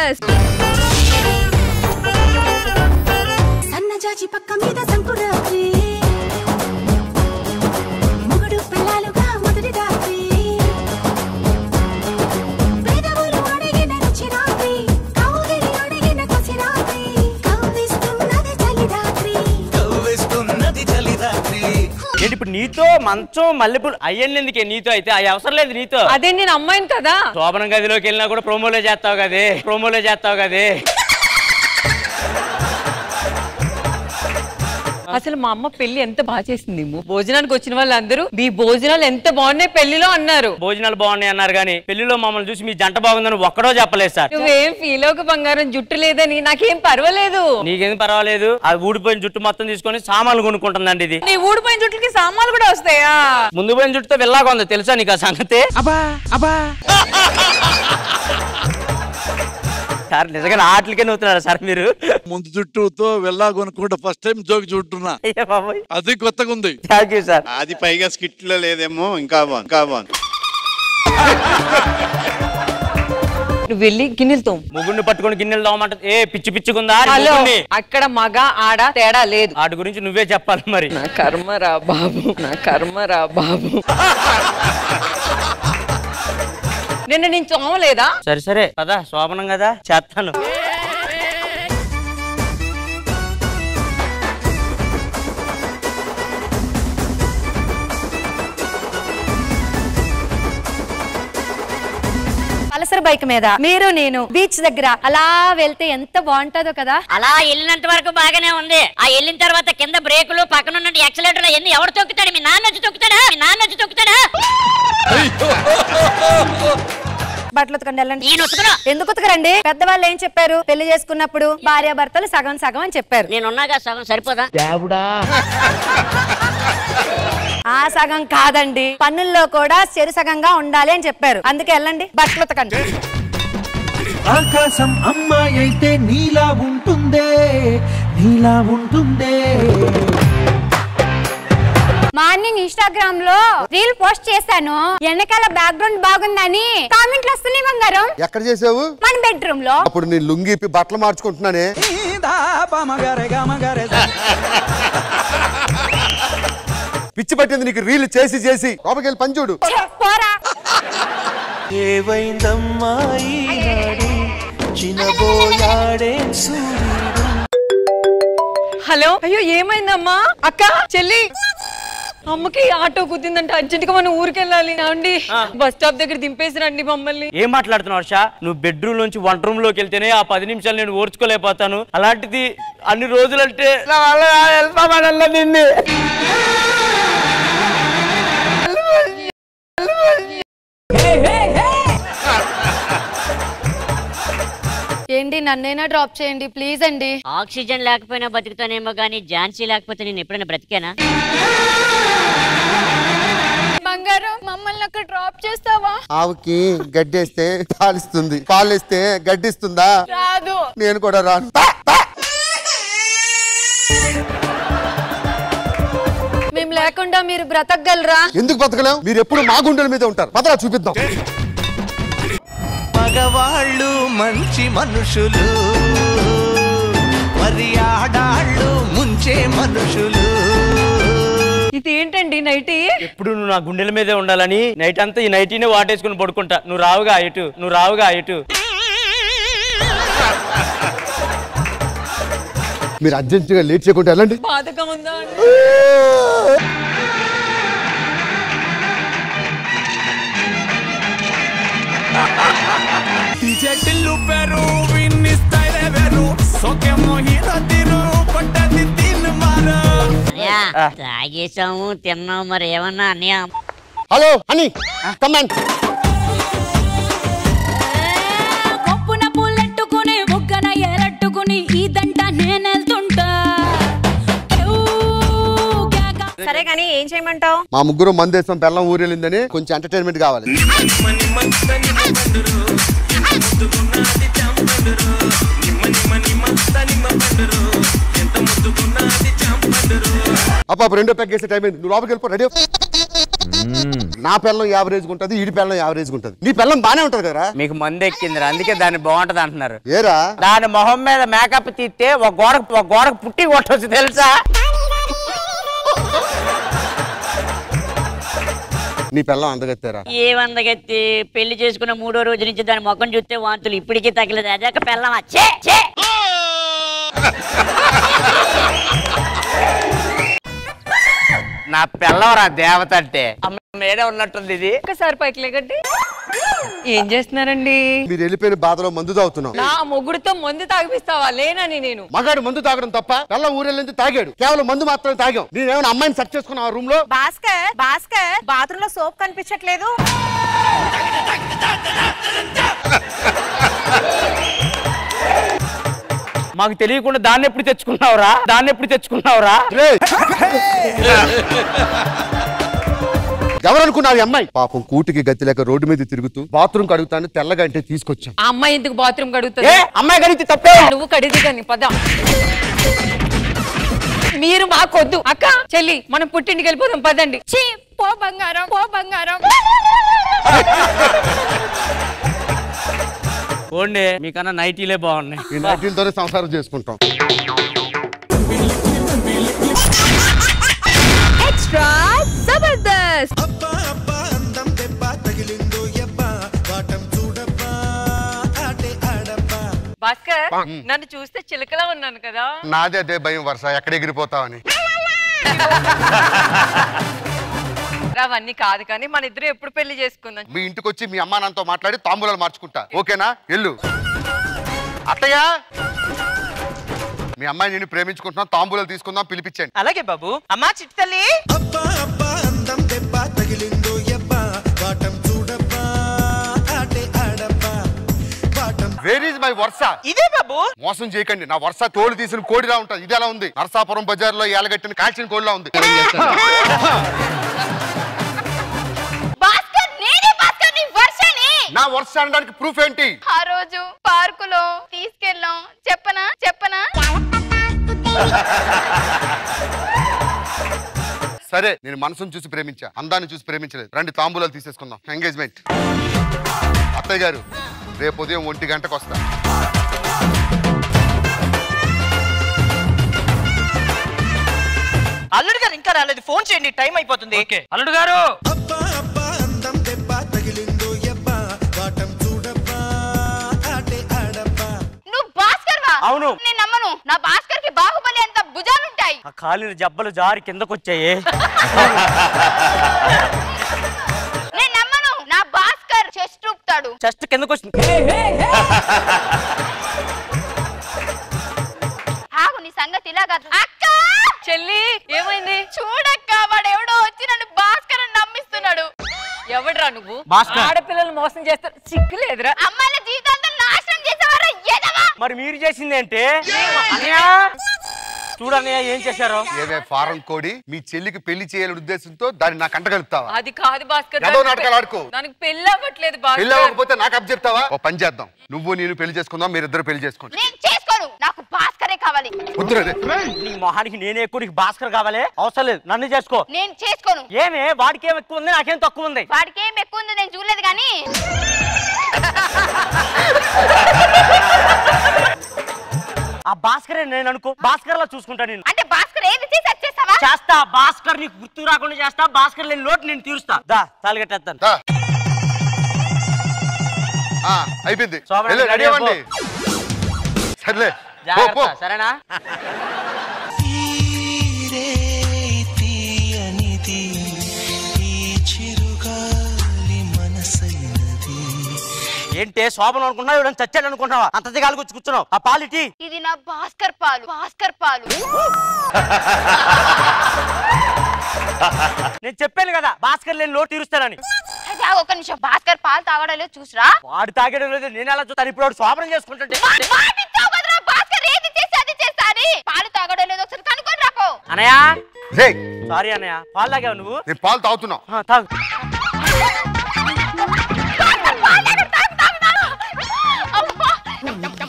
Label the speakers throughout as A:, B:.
A: Bus. సన్నజాజి పక్క మీద సంకురాత్రి మొగుడు పిల్లలుగా మొదటి రాత్రి పేదవులు అడిగిన రుచి రాత్రి కౌగిలి అడిగిన కసి రాత్రి కవ్విస్తున్నది చలి రాత్రి కవ్విస్తున్నది చలి రాత్రి.
B: ఏంటి ఇప్పుడు నీతో మంచం మల్లెపూలు అయ్యండి ఎందుకే నీతో అయితే అవి అవసరం లేదు నీతో.
A: అదే నేను అమ్మాయిని కదా.
B: శోభనం గదిలోకి వెళ్ళినా కూడా ప్రోమోలో చేస్తావు కదే.
A: అసలు మా అమ్మ పెళ్లి ఎంత బాగా చేసింది. భోజనానికి వచ్చిన వాళ్ళందరూ మీ భోజనాలు ఎంత బాగున్నాయి పెళ్లిలో అన్నారు.
B: భోజనాలు బాగున్నాయి అన్నారు కానీ పెళ్లిలో మమ్మల్ని చూసి మీ జంట బాగుందని ఒక్కడో చెప్పలేదు సార్.
A: నువ్వేం ఫీల్ అవ్వక బంగారం, జుట్టు లేదని. నాకేం పర్వాలేదు.
B: నీకేం పర్వాలేదు. అది ఊడిపోయిన జుట్టు మొత్తం తీసుకొని సామాన్లు కొనుక్కుంటుందండి ఇది.
A: నీ ఊడిపోయిన జుట్టుకి సామాన్లు కూడా వస్తాయా?
B: ముందు పోయిన జుట్టుతో వెళ్ళాగా ఉంది తెలుసా నీకు ఆ సంగతి? సార్ నిజంగా ఆటలకే నవ్వుతున్నారు సార్ మీరు.
C: ముందు జుట్టుతో వెళ్ళా కొనుక్కుంటే ఫస్ట్ టైం జోకి చుట్టున్నా అది కొత్తగా ఉంది.
B: Thank you sir.
D: అది పైగా స్కిట్ లో లేదేమో. ఇంకా బాగుంది.
A: నువ్వు వెళ్ళి గిన్నెలతో
B: ముగ్గురిని పట్టుకొని గిన్నెలు తోమంట. ఏ పిచ్చిగుందా?
A: అక్కడ మగ ఆడ తేడా లేదు.
B: వాటి గురించి నువ్వే చెప్పాలి మరి.
A: నా కర్మరా బాబు. నిన్న నేను చోమలేదా?
B: సరే పదా శోభనం కదా చేస్తాను.
E: పల్సర్ బైక్ మీద మీరు నేను బీచ్ దగ్గర అలా వెళ్తే ఎంత బాగుంటుందో కదా.
F: అలా వెళ్ళినంత వరకు బాగానే ఉంది. ఆ వెళ్ళిన తర్వాత కింద బ్రేకులు పక్కన ఉన్న యాక్సిలేటర్ ఎన్ని ఎవరు తొక్కుతాడు? మీ నాన్న వచ్చి తొక్కుతాడా?
E: బట్టలు ఉతకండి వెళ్ళండి. ఎందుకు ఉతకరండి? పెద్దవాళ్ళు ఏం చెప్పారు? పెళ్లి చేసుకున్నప్పుడు భార్యాభర్తలు సగం సగం అని చెప్పారు.
F: నేనున్నాగా సగం సరిపోదా?
E: ఆ సగం కాదండి, పన్నుల్లో కూడా చెరు సగంగా ఉండాలి అని చెప్పారు. అందుకే వెళ్ళండి బట్టలు ఉతకండి.
G: ఆకాశం అమ్మాయి అయితే నీలా ఉంటుందే.
E: మార్నింగ్ ఇన్స్టాగ్రామ్ లో రీల్ పోస్ట్ చేశాను. వెనకాల బ్యాక్గ్రౌండ్ బాగుందని కామెంట్లు వస్తున్నాయి బంగారం.
H: ఎక్కడ చేసావు?
E: మన బెడ్రూమ్ లో.
H: అప్పుడు నేను లుంగి బట్టలు మార్చుకుంటున్నానే. పిచ్చి పట్టింది నీకు రీల్ చేసి లోపలికి వెళ్ళి పని చూడు.
A: హలో, అయ్యో ఏమైందమ్మా? అక్క, చెల్లి, అమ్మకి ఆటో కుద్దిందంటే అర్జెంట్ గా మనం ఊరికెళ్ళాలి అండి. బస్ స్టాప్ దగ్గర దింపేసిరండి మమ్మల్ని.
B: ఏం మాట్లాడుతున్నావు హర్ష? నువ్వు బెడ్రూమ్ నుంచి వంట రూమ్ లోకి వెళ్తేనే ఆ 10 నిమిషాలు నేను ఓర్చుకోలేకపోతాను. అలాంటిది అన్ని రోజులంటే
E: ఏంటి నన్నైనా డ్రాప్ చేయండి ప్లీజ్ అండి.
F: ఆక్సిజన్ లేకపోయినా బతుకుతానేమో గానీ ఝాన్సీ లేకపోతే నేను ఎప్పుడైనా బ్రతికానా?
E: బంగారం, మమ్మల్ని అక్కడ డ్రాప్ చేస్తావా?
H: ఆవుకి గడ్డేస్తే పాలిస్తుంది, పాలిస్తే గడ్డిస్తుందా?
E: రాదు.
H: నేను కూడా రాను.
E: మేము లేకుండా మీరు బ్రతకగలరా?
H: ఎందుకు బ్రతకలేం? మీరు ఎప్పుడు మా గుండెల మీద ఉంటారు. పదరా చూపిద్దాం.
G: మగవాళ్ళు మంచి మనుషులు, మరి ఆడాళ్ళు ముంచే మనుషులు.
A: ఇదేంటండి నైటీ?
B: ఎప్పుడు నువ్వు నా గుండెల మీదే ఉండాలని నైట్ అంతా ఈ నైటీనే వాటేసుకుని పడుకుంటా. నువ్వు రావుగా ఇటు.
H: మీరు అర్జెంటుగా లేట్ చేయకుండా వెళ్ళండి.
A: బాధగా ఉందా?
F: తాగేసాము, తిన్నాము, మరి ఏమన్నా అన్నయ్య?
H: హలో అని కమాండ్.
E: కొప్పున పూలెట్టుకుని బుగ్గన ఎరట్టుకుని ఇదంట నేనెళ్తుంటా. సరే కానీ ఏం చేయమంటావు?
H: మా ముగ్గురు మందేశం బెల్లం ఊరెళ్ళిందని కొంచెం ఎంటర్టైన్మెంట్ కావాలి. అప్ప రెండో ప్యాక్ చేసే టైం అయింది. నువ్వు లోపలికి వెళ్ళిపో. రెడీ నా పిల్లం యావరేజ్ ఉంటది, ఈడి పిల్లం యావరేజ్ ఉంటది. నీ పిల్లం బానే ఉంటది కదా.
B: మీకు మందు ఎక్కిందిరా, అందుకే దాన్ని బాగుంటది అంటున్నారు.
H: ఏరా
B: దాని మొహం మీద మేకప్ తీస్తే ఒక గోడకు పుట్టి కొట్టవచ్చు తెలుసా?
H: నీ పిల్లం అందగెత్తారా?
F: ఏ వందగెత్తి పెళ్లి చేసుకున్న 3వ రోజు నుంచి దాని ముఖం చూస్తే వాంతులు ఇప్పటికీ తగ్గలేదు. అదొక పెళ్ళమా?
B: నా పిల్లవరా దేవత అంటే. మేడే ఉన్నట్టుంది ఇది.
A: ఒకసారి పైకి లేకండి. ఏం చేస్తున్నారండి?
H: మీరు వెళ్ళిపోయిన బాధలో మందు తాగుతున్నాం.
A: నా మొగుడుతో మందు తాగిపిస్తావా? లేనని నేను.
H: మగాడు మందు తాగడం తప్ప, పిల్ల ఊరెళ్ళి తాగాడు. కేవలం మందు మాత్రమే తాగాం. నేనేమైనా అమ్మాయిని సెర్చ్ చేసుకున్నా రూమ్ లో?
E: భాస్కర్ బాత్రూమ్ లో సోప్ కనిపించట్లేదు.
B: మాకు తెలియకుండా దాన్ని ఎప్పుడు తెచ్చుకున్నావురా?
H: ఎవరనుకున్నారు అమ్మాయి? పాపం కూటికి గతి లేక రోడ్డు మీద తిరుగుతూ బాత్రూమ్ కడుగుతాను తెల్లగా అంటే తీసుకొచ్చాం.
A: ఆ అమ్మాయి ఎందుకు బాత్రూమ్ కడుగుతుంది?
B: అమ్మాయి కడిగితే తప్పే.
A: నువ్వు కడిగి కానీ పద. మీరు మాకొద్దు. అక్క చెల్లి మనం పుట్టింటికి వెళ్ళిపోదాం పదండి. పో బంగారం, పో బంగారం.
B: పోండి, మీకన్నా నైటీలే బాగున్నాయి.
H: ఈ నైటీలతోనే సంసారం చేసుకుంటాం.
E: ఎక్స్ట్రా జబర్దస్త్.
A: భాస్కర్ నన్ను చూస్తే చిలకలా ఉన్నాను కదా.
H: నాదే అదే భయం వరుస, ఎక్కడ ఎగిరిపోతావని.
A: అవన్నీ కాదు కానీ మన ఇద్దరు ఎప్పుడు పెళ్లి చేసుకుందాం.
H: మీ ఇంటికి వచ్చి మీ అమ్మా నాన్నతో మాట్లాడి తాంబూలాలు మార్చుకుంటా, ఓకేనా? ఎల్లు. అత్తయ్య, మీ అమ్మాయి నేను ప్రేమించుకుంటున్నాం, తాంబూలాలు తీసుకుందాం, పిలిపించండి.
B: అలాగే బాబు. అమ్మా చిట్టి తల్లి.
H: వేర్ ఈజ్ మై వర్ష?
B: ఇదే బాబు.
H: మోసం చేయకండి, నా వర్ష తోలు తీసిన కోడిలా ఉంటుంది. ఇది ఎలా ఉంది? నరసాపురం బజార్ లో ఏలగట్టిన కాల్చిన కోడిలా ఉంది. నా వర్ష అనడానికి ప్రూఫ్ ఏంటి?
I: ఆ రోజు పార్కులో తీసుకెళ్ళాం. చెప్పనా?
H: సరే, నేను మనసును చూసి ప్రేమించా, అందాన్ని చూసి ప్రేమించలేదు. రండి తాంబూలాలు తీసేసుకుందాం. ఎంగేజ్మెంట్. అత్తయ్య గారు, రేపు ఉదయం 1 గంటకు వస్తా.
B: అల్లుడు గారు ఇంకా రాలేదు, ఫోన్ చేయండి, టైం అయిపోతుంది. అల్లుడు గారు.
I: నువ్వు భాస్కర్ వా?
B: అవును.
I: నేను నమ్మను. నా భాస్కర్ కి బాహుబలి అంత భుజాలుంటాయి.
B: ఆ కాలిన జబ్బలు జారి కిందకొచ్చాయి.
I: నేను నమ్మను. నా భాస్కర్ చెస్ట్ ఊపుతాడు.
B: చెస్ట్ కిందకొచ్చింది.
I: ఆగు, నీ సంగతి ఇలా కాదు. అక్క
A: చెల్లి ఏమైంది?
I: చూడక్క, వాడు ఎవడో వచ్చి నన్ను భాస్కర్ అని నమ్మిస్తున్నాడు.
A: ఎవడ్రా నువ్వు?
B: భాస్కర్.
A: ఆడపిల్లలు మోసం చేస్తారు, సిగ్గులేదురా?
I: అమ్మాయిల జీవితాంతం నాశనం చేసేవారా ఎదవా?
B: మరి మీరు చేసింది ఏంటి? చూడన్నయ్య ఏం చేశారో.
H: ఏమే ఫారం కోడి, మీ చెల్లికి పెళ్లి చేయాలని ఉద్దేశంతో దాన్ని నాకు అంట కలుపుతావా?
A: అది కాదు భాస్కర్,
H: ఏదో నాటకాలు ఆడుకో.
A: దానికి పెళ్లి అవ్వట్లేదు భాస్కర్.
H: పెళ్లి అవ్వకపోతే నాకు అప్ చెప్తావా? ఓ పని చేద్దాం, నువ్వు నేను పెళ్లి చేసుకుందాం, మీరిద్దరు పెళ్లి చేసుకోండి.
I: నేను చేసుకోను. నాకు భాస్కరే కావాలి.
H: వద్దురే.
B: నీ మొహానికి నేనే ఎక్కువ, నీకు భాస్కర్ కావాలి? అవసరం లేదు, నన్ను చేసుకో.
I: నేను చేసుకోను.
B: ఏమే వాడికి ఏం ఎక్కువ ఉంది, నాకేం తక్కువ ఉంది?
I: వాడికి ఏం ఎక్కువ ఉంది నేను చూడలేదు కానీ.
B: ఆ భాస్కరే నేను అనుకో, భాస్కర్ లా చూసుకుంటా నేను.
I: అంటే భాస్కర్ ఏది చేసి వచ్చేస్తావా?
B: చేస్తా, భాస్కర్ నీకు గుర్తు రాకుండా చేస్తా, భాస్కర్ లేని లోటు నేను తీరుస్తా. దా తాలిగట్టేస్తాను.
H: అయిపోయింది,
B: శోభన
H: రెడీ అవ్వండి. సర్లే,
B: జాగ్రత్త, సరేనా? ఏంటే శోభను అనుకున్నావు, ఎవడని చచ్చాడు అనుకుంటున్నావా? అంత దిగాలు వచ్చి కూర్చున్నావు. ఆ పాలిటీ
I: ఇది నా భాస్కర్ పాలు. భాస్కర్ పాలు.
B: నేను చెప్పాను కదా భాస్కర్ లేని లోటు తీరుస్తానని.
I: ఒక నిమిషం, భాస్కర్ పాలు తాగడం లేదు చూసిరా?
B: వాడు తాగడం లేదు, నేను ఎలా చూస్తాను? ఇప్పుడు వాడు శోభనం చేసుకుంటుంటే
I: భాస్కర్ ఏది చేసి అది చేస్తా అని. పాలు తాగడం లేదు, ఒకసారి కనుక్కొని రాపో.
B: అనయా,
H: రేయ్,
B: సారీ అనయా, పాలు తాగావు నువ్వు?
H: నేను పాలు తాగుతున్నా.
B: తాగు.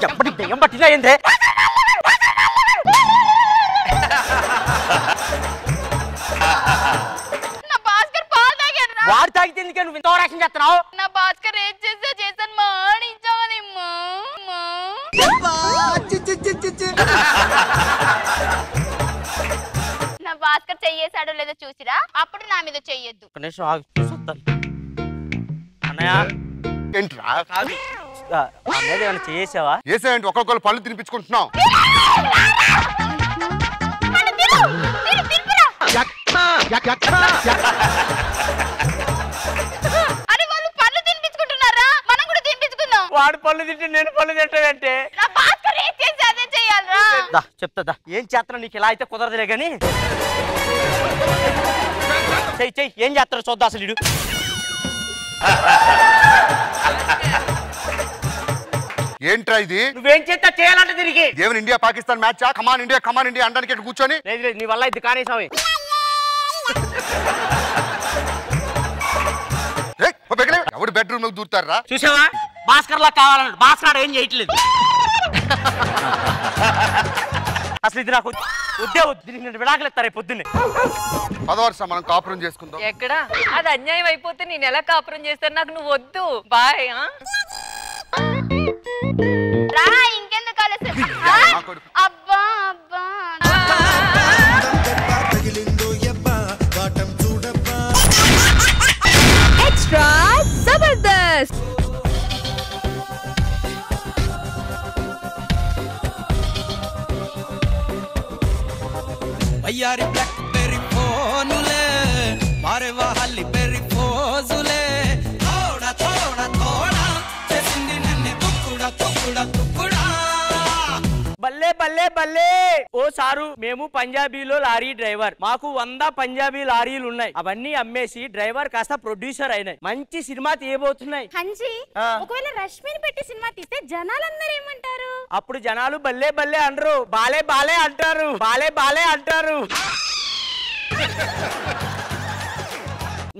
B: ఎప్పటి దెయ్యం పట్టిందా ఏంటే?
I: నా భాస్కర్ పాలు తాగి
B: తాగితే ఎందుకే నువ్వు ఇంత ఓవరాక్షన్ చేస్తున్నావు?
I: నా భాస్కర్ ఏం చేసా చేశాను మాడించాలేమ్మా. నా భాస్కర్ చెయ్యేసాడో లేదో చూసిరా, అప్పుడు నా మీద చెయ్యొద్దు.
B: ఒక నిమిషం ఆగు, చూస్తాను. అన్నయ్య
H: ఏంట్రా
B: అన్నయ్య ఏమైనా చేసావా?
H: చేసేయండి, ఒక్కొక్కరు పళ్ళు తినిపించుకుంటున్నాం.
I: అరే వాళ్ళు పళ్ళు తినిపించుకుంటున్నారా, మనం కూడా తినిపించుకుందాం.
B: వాడు పళ్ళు తింటే నేను పళ్ళు తింటానంటే
I: నా భాస్కర్ ఏం చేసి అదే చెయ్యాలరా.
B: చెప్తా ఏం చేస్తాను, నీకు ఇలా అయితే కుదరదులే గాని చెయ్యి ఏం చేస్తాడు చూద్దా అసలు ఇడు.
H: ఏంట్రా ఇది?
B: నువ్వేం చేస్తా చేయాలంటే తిరిగి
H: ఏమైనా ఇండియా పాకిస్తాన్ మ్యాచ్? కమాన్ ఇండియా అనడానికి ఇక్కడ కూర్చొని.
B: లేదు లేదు, నీ వల్ల ఇది కానేసామి.
H: ఎవడు బెడ్రూమ్ లో దూరుతారా?
B: చూసావా, భాస్కర్ లా కావాలన్నాడు, భాస్కర్ ఏం చేయట్లేదు. అసలు ఇది నాకు వద్దే వద్దు, నేను విడాకులు ఇస్తారా పొద్దున్నే.
H: 10 వర్షం మనం కాపురం చేసుకుందాం.
A: ఎక్కడ అది అన్యాయం అయిపోతే నేను ఎలా కాపురం చేస్తాను? నాకు నువ్వు వద్దు. బాయ్.
I: రా ఇంకెందుకు ఆలస్యం? అబ్బా అబ్బా
E: ఎక్స్ట్రా జబర్దస్త్.
G: అయ్యారి బ్లాక్ బెర్రీ ఫోనులే మారే వాహల్లి బెర్రీ ఫోజులే తోడా తోడా తోడా చేసింది నన్ను తుక్కుడా తుక్కుడా తుక్కుడా.
B: బల్లే బల్లే బల్లే. ఓ సారు, మేము పంజాబీలో లారీ డ్రైవర్, మాకు 100 పంజాబీ లారీలు ఉన్నాయి. అవన్నీ అమ్మేసి డ్రైవర్ కాస్త ప్రొడ్యూసర్ అయినాయి. మంచి సినిమా తీయబోతున్నాయి.
E: హంజీ, ఒకవేళ రష్మిని పెట్టి సినిమా తీస్తే జనాలందరూ ఏమంటారు?
B: అప్పుడు జనాలు బల్లే బల్లే అనరు, బాలే బాలే అంటారు, బాలే బాలే అంటారు.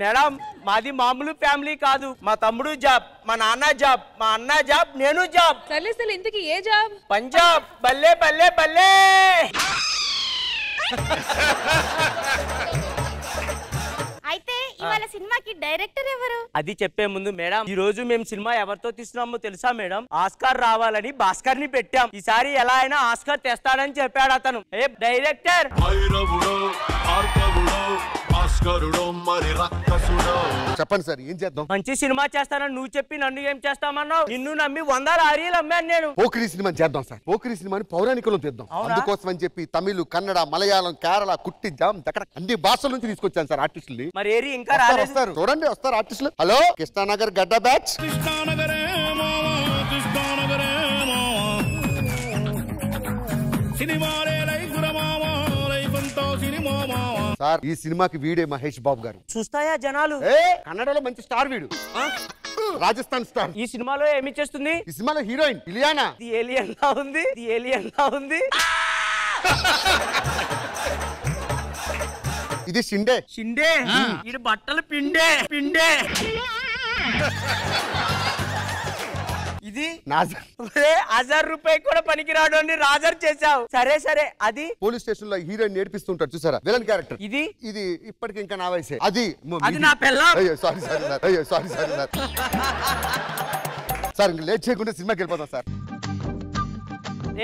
B: మేడం, మాది మామూలు ఫ్యామిలీ కాదు. మా తమ్ముడు జాబ్, మా నాన్న జాబ్, మా అన్న జాబ్, నేను జాబ్.
A: సర్లేసలు ఇంతకి ఏ జాబ్?
B: పంజాబ్. బల్లే బల్లే బల్లే.
E: అయితే ఇవాళ సినిమాకి డైరెక్టర్ ఎవరు?
B: అది చెప్పే ముందు మేడం, ఈ రోజు మేము సినిమా ఎవరితో తీస్తున్నామో తెలుసా మేడం? ఆస్కార్ రావాలని భాస్కర్ ని పెట్టాం. ఈసారి ఎలా అయినా ఆస్కార్ తెస్తాడని చెప్పాడు అతను. ఏ డైరెక్టర్,
H: చెప్పండి సార్, ఏం చేద్దాం?
B: మంచి సినిమా చేస్తానని నువ్వు చెప్పి నన్ను ఏం చేస్తామన్నావు? నిన్ను నమ్మి 100 లారీలు అమ్మాను నేను.
H: పోకిరి సినిమా చేద్దాం సార్. పోకిరి సినిమాని పౌరాణికలో తీద్దాం. అందుకోసం అని చెప్పి తమిళ, కన్నడ, మలయాళం, కేరళ, కుట్టి, జామ్, అక్కడ అన్ని భాషల నుంచి తీసుకొచ్చాను సార్ ఆర్టిస్టులు.
B: మరి ఏరి ఇంకా రాలేదు.
H: వస్తారు, చూడండి వస్తారు ఆర్టిస్టులు. హలో, కృష్ణానగర్ గడ్డ బ్యాచ్. సార్, ఈ సినిమాకి వీడే మహేష్ బాబు గారు.
B: చూస్తాయా జనాలు?
H: కన్నడలో మంచి స్టార్ వీడు, రాజస్థాన్ స్టార్.
B: ఈ సినిమాలో ఏమి చేస్తుంది?
H: ఈ సినిమాలో హీరోయిన్ ఇలియానా.
B: ఇది ఏలియన్ లా ఉంది, ఇది ఏలియన్ లా ఉంది.
H: ఇది షిండే.
B: షిండే, ఇది బట్టలు పిండే పిండే. ఇది
H: నాజర్.
B: 1000 రూపాయలు కూడా పనికిరాడు అని రాజర్ చేసావు. సరే సరే, అది
H: పోలీస్ స్టేషన్ లో హీరోయిన్ నేర్పిస్తుంటాడు చూసారా, విలన్ క్యారెక్టర్.
B: ఇది
H: ఇది ఇప్పటికి ఇంకా నా వయసే. అది
B: నా పెళ్ళాం.
H: అయ్యో సారీ సార్, అయ్యో సారీ సార్. సార్ ఇంకా లేట్ చేయకుండా సినిమాకి వెళ్ళిపోతాం సార్.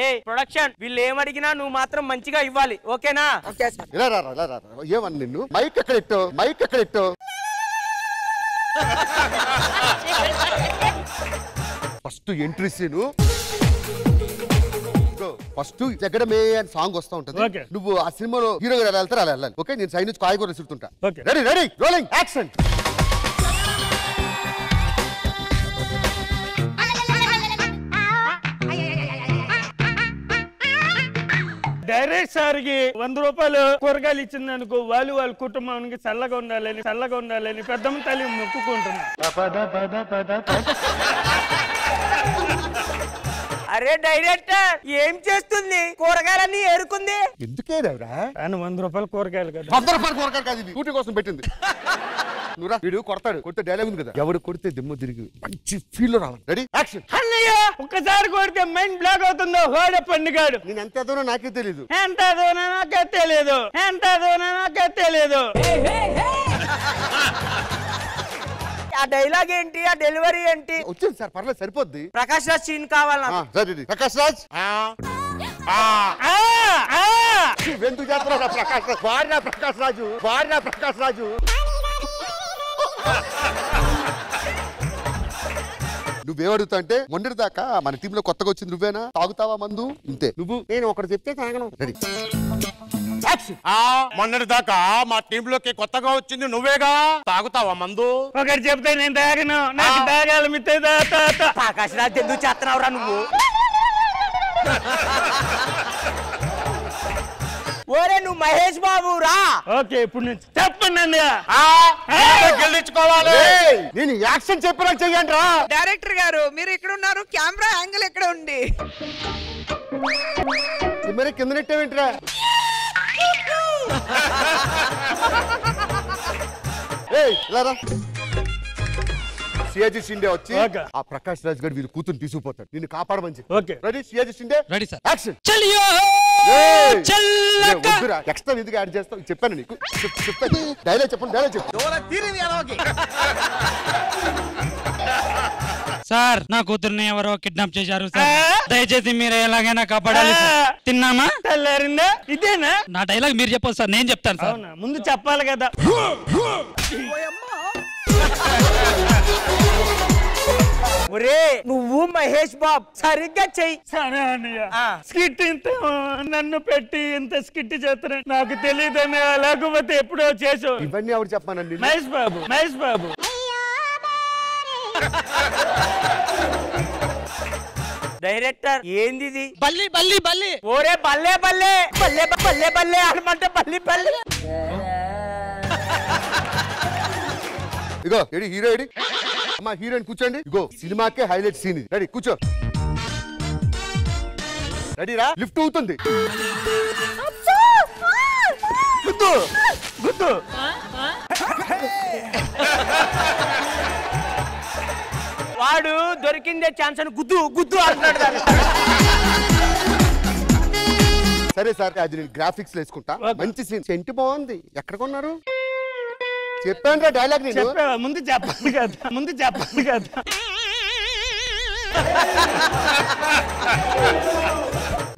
B: ఏ ప్రొడక్షన్, వీళ్ళు ఏమడిగినా నువ్వు మాత్రం మంచిగా ఇవ్వాలి, ఓకేనా?
H: ఇలా రా, ఇలా రా. ఏమన్నా నిన్ను మైక్ ఎక్కడ ఇట్టో, మైక్ ఎక్కడ ఇట్టో. ఫస్ట్ ఎంట్రీ సీన్, ఫస్ట్ జగడమే అని సాంగ్ వస్తా ఉంటది. నువ్వు ఆ సినిమాలో హీరోగా ఎలా వెళ్తారు అలా వెళ్ళాలి. ఓకే, నేను సైడ్ నుంచి కాయగూర చుడుతుంటా. Ready ready, rolling action.
J: Direct sir కి 100 రూపాయలు కూరగాయలు ఇచ్చిందనుకో, వాళ్ళ కుటుంబానికి చల్లగా ఉండాలని పెద్దమ్మ తల్లి మొక్కుకుంటున్నా.
B: అరే డైరెక్టర్, ఏం చేస్తుంది? కూరగాయలన్నీ ఏరుకుంది.
H: ఎందుకేరా?
J: 100 రూపాయలు కూరగాయలు కదా.
H: 100 రూపాయలు కూరగాయలు కాదు, ఇది డ్యూటీ కోసం పెట్టింది. నువ్వురా, వీడు కొడతాడు, కొడితే డైలాగ్ ఉంది కదా, ఎవడు కొడితే దిమ్మ తిరిగి మంచి ఫీల్ రావాలి. Ready action.
J: అన్నయ్య, ఒక్కసారి కొడితే మైండ్ బ్లాక్ అవుతుందో హోడ పండుగాడు.
H: నేను ఎంత ఎదోనో నాకే తెలీదు.
J: ఎంత ఎదోనో నాకే తెలియదు.
B: ఆ డైలాగ్ ఏంటి, ఆ డెలివరీ ఏంటి?
H: వచ్చింది సార్, పర్లేదు సరిపోద్ది.
B: ప్రకాష్ రాజ్ సీన్ కావాలా?
H: ప్రకాష్ రాజ్ ఎందుకు చేస్తున్నావు ప్రకాష్ రాజ్? వాడినా ప్రకాష్ రాజు, వాడినా ప్రకాష్ రాజు. నువ్వేమడుగుతా అంటే మొన్నటి దాకా మన టీంలో కొత్తగా వచ్చింది నువ్వేనా? తాగుతావా మందు? ఇంతే. నువ్వు నేను ఒకటి చెప్తే తాగను. రెడీ.
K: మొన్నటి దాకా మా టీంలోకి కొత్తగా వచ్చింది నువ్వేగా, తాగుతావా మందు?
J: ఒకటి చెప్తే నేను తాగను, నాకు తాగాలి మిత్తే.
B: ప్రకాష్ రాజ్ ఎందుకు చేస్తున్నావురా నువ్వు? ఓరే నువ్వు మహేష్ బాబు రా.
J: ఓకే ఇప్పుడు నుంచి చెప్పండి.
K: గెలిచుకోవాలి.
H: నేను యాక్షన్ చెప్పినా చెయ్యండి రా.
L: డైరెక్టర్ గారు మీరు ఇక్కడ ఉన్నారు, కెమెరా యాంగిల్ ఎక్కడ ఉంది?
H: మరి కింద నెట్టేంట్రా? సియాజీ షిండే వచ్చి ఆ ప్రకాష్ రాజ్ గారు వీరు కూతురు తీసుకుపోతాడు, నిన్ను కాపాడమని చెప్పి.
J: Okay
H: ready? Sayaji Shinde ready sir. Action. Extra ఎందుకు యాడ్ చేస్తావు? చెప్పాను నీకు, చెప్పాను. డైలాగ్ చెప్పండి, డైలాగ్ చెప్పు.
M: సార్ నా కూతుర్ని ఎవరో కిడ్నాప్ చేశారు సార్, దయచేసి మీరు ఎలాగైనా కాపాడాలి. తిన్నామా?
J: తెల్లారిందా? ఇదేనా
M: నా డైలాగ్? మీరు చెప్పొచ్చు సార్, నేను చెప్తాను సార్.
J: ముందు చెప్పాలి కదా.
B: ఒరే నువ్వు మహేష్ బాబు సరిగ్గా చెయ్యి.
J: సరే అన్నయ్య, స్కిట్ ఇంత నన్ను పెట్టి ఇంత స్కిట్ చేస్తున్నా నాకు తెలియదని, లేకపోతే ఎప్పుడో చేసావు.
H: ఇవన్నీ ఎవరు చెప్పానండి?
J: మహేష్ బాబు, మహేష్ బాబు.
B: డైరెక్టర్ ఏంది ఇది?
M: బల్లి బల్లి బల్లి.
B: ఓరే బల్లే బల్లే బల్లే బల్లే బల్లే అనమంటే బల్లి బల్లి.
H: ఇగో ఏడి హీరో ఏడి? అమ్మా హీరోయిన్ కూర్చోండి. ఇగో సినిమాకే హైలైట్ సీన్ ఇది. రెడీ? కూర్చో. రెడీ రా? లిఫ్ట్ అవుతుంది. గుద్దు గుద్దు.
B: వాడు దొరికిందే ఛాన్స్ అని గుద్దు గుద్దు అంటున్నాడు.
H: సరే సార్, అది నేను గ్రాఫిక్స్ వేసుకుంటా. మంచి సీన్. సెంట్ బాగుంది. ఎక్కడ కొన్నారు? చెప్పాను రా డైలాగ్. నేను
J: ముందు చెప్పాలి కదా, ముందు చెప్పాలి కదా.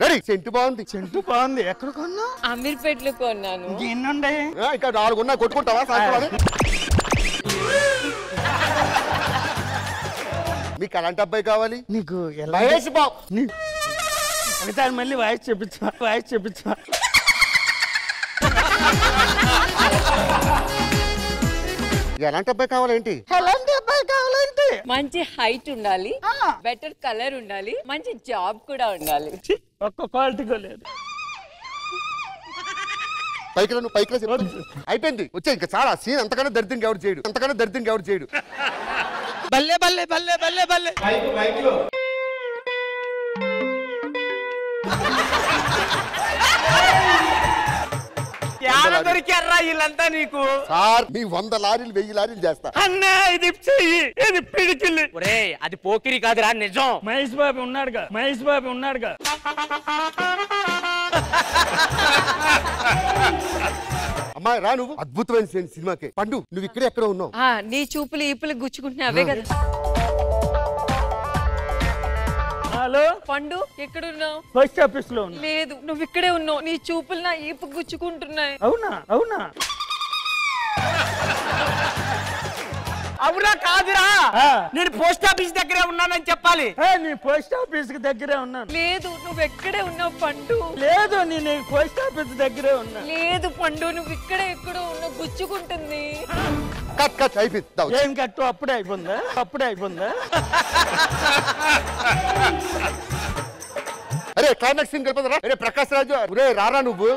H: రెడీ? సెంట్ బాగుంది.
J: సెంటు బాగుంది. ఎక్కడ కొన్నా?
A: అమీర్పేటలో కొన్నాను.
J: ఎన్నుండే?
H: ఇంకా 4 ఉన్నా. కొట్టుకుంటావా సాయంత్రం? మీకు అలాంటి అబ్బాయి కావాలి?
J: నీకు
H: మహేష్ బాబు.
J: ఒకసారి మళ్ళీ వాయిస్ చెప్పించు, వాయిస్ చెప్పించు.
H: ఎలాంటి అబ్బాయి కావాలేంటి?
J: ఎలాంటి అబ్బాయి కావాలంటే
A: మంచి హైట్ ఉండాలి, బెటర్ కలర్ ఉండాలి, మంచి జాబ్ కూడా ఉండాలి.
J: ఒక్క క్వాలిటీ లేదు.
H: పైకి నువ్వు పైకి అయిపోయింది. వచ్చే ఇంకా చాలా సీన్. అంతకన్నా దరిద్రంగా ఎవరు చేయడు, అంతకన్నా దరిద్రంగా ఎవరు చేయడు.
M: బల్లే బల్లే బల్లే బల్లే బల్లే.
B: దొరికారా వీళ్ళంతా నీకు?
H: సార్ మీ 100 లారీలు 1000 లారీలు చేస్తా.
J: అన్నా ఇది చెయ్యి, ఇది పిడికిలి.
B: ఒరే అది పోకిరి కాదురా, నిజం.
J: మహేష్ బాబు ఉన్నాడుగా, మహేష్ బాబు ఉన్నాడుగా.
H: అమ్మాయి రా, నువ్వు అద్భుతమైన సినిమాకి. పండు నువ్వు ఇక్కడే ఎక్కడ ఉన్నావు?
A: నీ చూపులు ఈపులు గుచ్చుకుంటున్నా అవే కదా.
J: హలో
A: పండు, ఎక్కడున్నావు?
J: పోస్ట్ ఆఫీస్ లో ఉన్నా.
A: లేదు, నువ్వు ఇక్కడే ఉన్నావు. నీ చూపులు నా ఈపు గుచ్చుకుంటున్నాయి.
J: అవునా? అవునా?
B: అవునా కాదురా, నేను పోస్ట్ ఆఫీస్ దగ్గరే ఉన్నానని చెప్పాలి.
J: నీ పోస్ట్ ఆఫీస్ కి దగ్గరే ఉన్నాను.
A: లేదు, నువ్వు ఎక్కడే ఉన్నావు పండు.
J: లేదు, నేను పోస్ట్ ఆఫీస్ దగ్గరే ఉన్నా.
A: లేదు పండు, నువ్వు ఇక్కడే ఎక్కడో ఉన్నావు, గుచ్చుకుంటుంది.
H: కట్ కట్ అయిపోయింది.
J: ఏం కట్టు? అప్పుడే అయిపోయిందా? అప్పుడే అయిపోయిందా?
H: అరే క్లైమాక్స్ సీన్ కలిపదరా. అరే ప్రకాష్ రాజు, ఒరే రారా నువ్వు.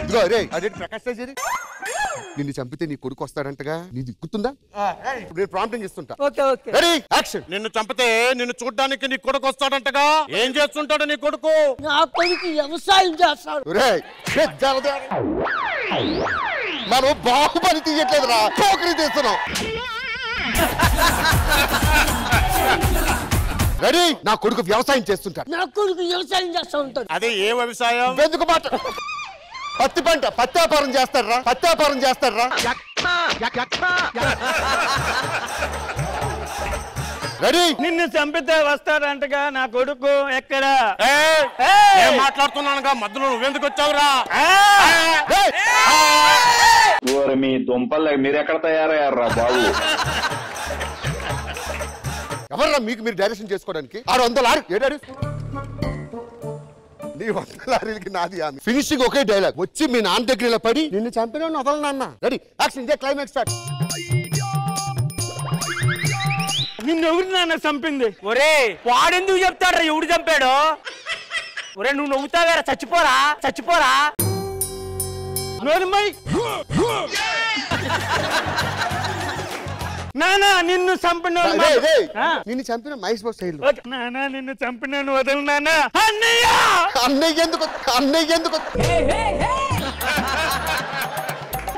H: ఇదిగో అరే అదే ప్రకాష్ రాజు, నిన్ను చంపితే నీ కొడుకు వస్తాడంటగా, నీది గుర్తుందా? నేను ప్రాంప్టింగ్ ఇస్తుంటా. Ready action.
K: నిన్ను చంపితే నిన్ను చూడ్డానికి నీ కొడుకు వస్తాడంటగా, ఏం చేస్తుంటాడు నీ కొడుకు?
J: నా కొడుకు వ్యవసాయం చేస్తాడు.
H: మనం బాహుబలి తీయట్లేదురా, పోకరి తీస్తున్నాం. రెడీ? నా కొడుకు వ్యవసాయం చేస్తుంటాడు.
J: నా కొడుకు వ్యవసాయం చేస్తా ఉంటాడు.
K: అదే ఏ వ్యవసాయం?
H: ఎందుకు మాట? పత్తి పంట, పత్తి వ్యాపారం చేస్తారా, పత్తి వ్యాపారం చేస్తారా.
J: నిన్ను చంపితే వస్తాడంటగా నా కొడుకు ఎక్కడ
K: మాట్లాడుతున్నానుగా మధ్యలో నువ్వెందుకు వచ్చావురా?
N: మీ దుంపలు మీరెక్కడ తయారయ్యారా బాబు?
H: ఎవర్రా మీకు మీరు డైరెక్షన్ చేసుకోవడానికి? 600 లారీ ఏడాడు నీ 100 లారీలకి నాది ఆమె. ఫినిషింగ్ ఒకే డైలాగ్ వచ్చి మీ నాన్న దగ్గర ఇలా పడి నిన్ను చంపిన వదల నాన్న. రెడీ యాక్షన్ ఇదే క్లైమాక్స్ స్టార్ట్.
J: నిన్ను ఎవరు నాన్న చంపింది?
B: ఒరే వాడెందుకు చెప్తాడ్రా ఎవడు చంపాడు? ఒరే నువ్వు నవ్వుతావేరా, చచ్చిపోరా చచ్చిపోరా.
J: నానా నిన్ను చంపిన
H: నిన్ను చంపిన మహేష్ బాబు స్టైల్.
J: నానా నిన్ను చంపినాను వదలు నానా. అన్నయ్య
H: అన్నయ్య ఎందుకు అన్నయ్య ఎందుకు?